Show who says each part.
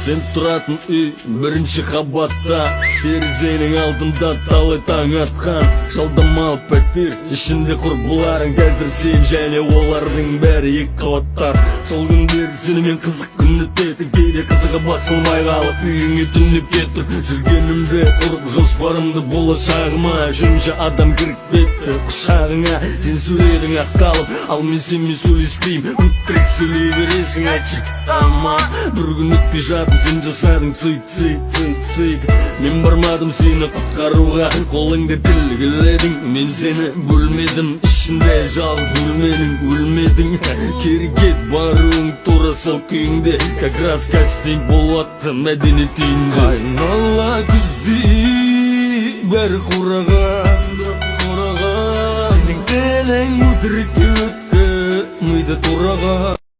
Speaker 1: Sen turатын үй бірінші қабатта, терезенің алдында талай таң атқан. Жалдамалы пәтер, ішінде құрбыларың, қазір сен және олардың бәрі екі қабаттар. Сол күндер сенімен қызық күн өтеді, кейде қызығы басылмай қалып үйіңе түнеп кетіп жүргенімде құрып жоспарымды болашағыма. Үшінші адам кіріп кетті құшағыңа, сен сөйледің ақталып, ал мен сенмен сөйлеспеймін. Өтірік сөйлей бересің, айтшы ама. Бір күн өтпей жатып сен жасадың цыйт. Мен бармадым сені құтқаруға, қолыңды тілгіледің. Мен сені бөлмедім, ішінде жалғыз бөлменің өлмедің. Кергет баруың тура сол күйіңде, как раз кастинг болатты мәдениет үйінде. Айнала күздей бәрі қураған, сенің тілің өтірікке өтті миды тураған.